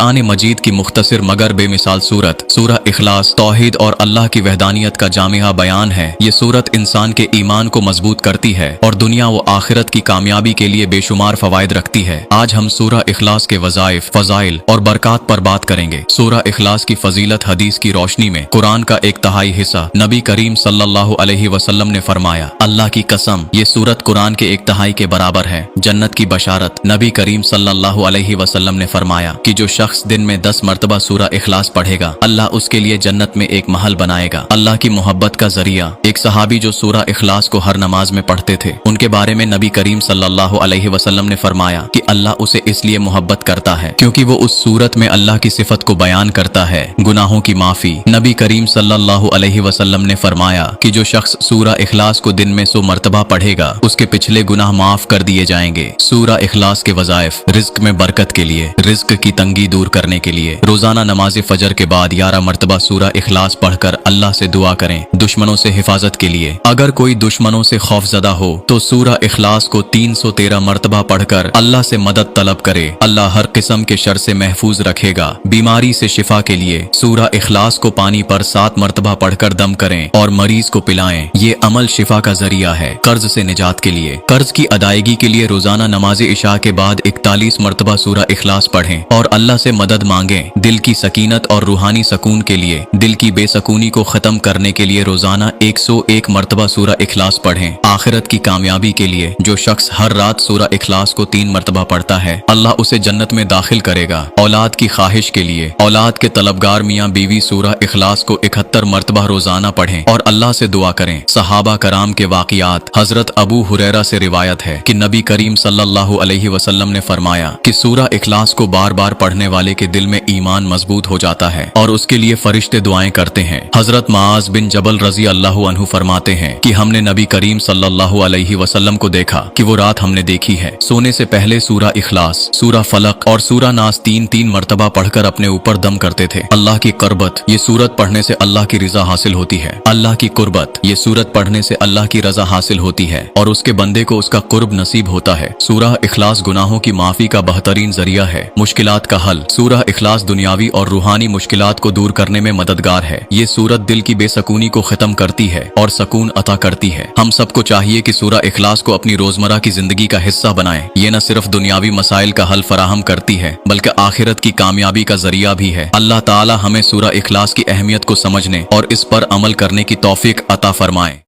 कुरान मजीद की मुख्तसर मगर बेमिसाल सूरत सूरह इखलास तौहीद और अल्लाह की वहदानियत का जामिया बयान है। ये सूरत इंसान के ईमान को मजबूत करती है और दुनिया व आखिरत की कामयाबी के लिए बेशुमार फवायद रखती है। आज हम सूरह इखलास के वज़ाइफ, फ़ज़ाइल और बरक़ात पर बात करेंगे। सूरह इखलास की फजीलत हदीस की रोशनी में कुरान का एक तिहाई हिस्सा नबी करीम सल्लल्लाहु अलैहि वसल्लम ने फरमाया, अल्लाह की कसम ये सूरत कुरान के एक तिहाई के बराबर है। जन्नत की बशारत नबी करीम सल्लल्लाहु अलैहि वसल्लम ने फरमाया कि जो शख्स दिन में 10 मरतबा सूरह इखलास पढ़ेगा, अल्लाह उसके लिए जन्नत में एक महल बनाएगा। अल्लाह की मोहब्बत का जरिया। एक सहाबी जो सूरह इखलास को हर नमाज में पढ़ते थे, उनके बारे में नबी करीम सल्लल्लाहु अलैहि वसल्लम ने फरमाया कि अल्लाह उसे इसलिए मोहब्बत करता है क्योंकि वो उस सूरत में अल्लाह की सिफत को बयान करता है, गुनाहों की माफी। नबी करीम सल्लल्लाहु अलैहि वसल्लम ने फरमाया कि जो शख्स सूरह इखलास को दिन में 100 मरतबा पढ़ेगा, उसके पिछले गुनाह माफ कर दिए जाएंगे। सूरह इखलास के वज़ाइफ रिज्क में बरकत के लिए, रिज्क की तंगी दूर करने के लिए रोजाना नमाज फजर के बाद 11 मरतबा सूरह इखलास पढ़कर अल्लाह से दुआ करें। दुश्मनों से हिफाजत के लिए, अगर कोई दुश्मनों से खौफजदा हो तो सूरह इखलास को 313 मरतबा पढ़कर अल्लाह से मदद तलब करे। अल्लाह हर किस्म के शर से महफूज रखेगा। बीमारी से शिफा के लिए सूरह इखलास को पानी पर 7 मरतबा पढ़कर दम करें और मरीज को पिलाएं। ये अमल शिफा का जरिया है। कर्ज से निजात के लिए, कर्ज की अदायगी के लिए रोजाना नमाज इशा के बाद 41 मरतबा सूरह इखलास पढ़ें और अल्लाह से मदद मांगें। दिल की सकीनत और रूहानी सकून के लिए, दिल की बेसकूनी को खत्म करने के लिए रोजाना 101 मरतबा सूरह इखलास पढ़ें। आखिरत की कामयाबी के लिए जो शख्स हर रात सूरह इखलास को 3 मरतबा पढ़ता है, अल्लाह उसे जन्नत में दाखिल करेगा। औलाद की ख्वाहिश के लिए, औलाद के तलबगार मियाँ बीवी सूरह इखलास को 71 मरतबा रोजाना पढ़ें और अल्लाह से दुआ करें। सहाबा कराम के वाक़ियात। हजरत अबू हुरैरा से रिवायत है कि नबी करीम सल्लल्लाहु अलैहि वसल्लम ने फरमाया कि सूरह इखलास को बार बार पढ़ने वाले के दिल में ईमान मजबूत हो जाता है और उसके लिए फरिश्ते दुआएं करते हैं। हजरत मुआज बिन जबल रजी अल्लाहु अन्हु फरमाते हैं कि हमने नबी करीम सल्लल्लाहु अलैहि वसल्लम को देखा कि वो रात हमने देखी है, सोने से पहले सूरह इखलास, सूरह फलक और सूरह नास 3-3 मरतबा पढ़कर अपने ऊपर दम करते थे। अल्लाह की कुर्बत, ये सूरत पढ़ने से अल्लाह की रजा हासिल होती है। अल्लाह की कुर्बत, ये सूरत पढ़ने से अल्लाह की रजा हासिल होती है और उसके बंदे को उसका कुर्ब नसीब होता है। सूरह इखलास गुनाहों की माफी का बेहतरीन जरिया है। मुश्किलात का हल। सूरह इखलास दुनियावी और रूहानी मुश्किलात को दूर करने में मददगार है। ये सूरत दिल की बेसकूनी को खत्म करती है और सकून अता करती है। हम सबको चाहिए कि सूरह इखलास को अपनी रोजमर्रा की जिंदगी का हिस्सा बनाएं। ये न सिर्फ दुनियावी मसाइल का हल फराहम करती है बल्कि आखिरत की कामयाबी का जरिया भी है। अल्लाह ताला हमें सूरह इखलास की अहमियत को समझने और इस पर अमल करने की तौफीक अता फरमाए।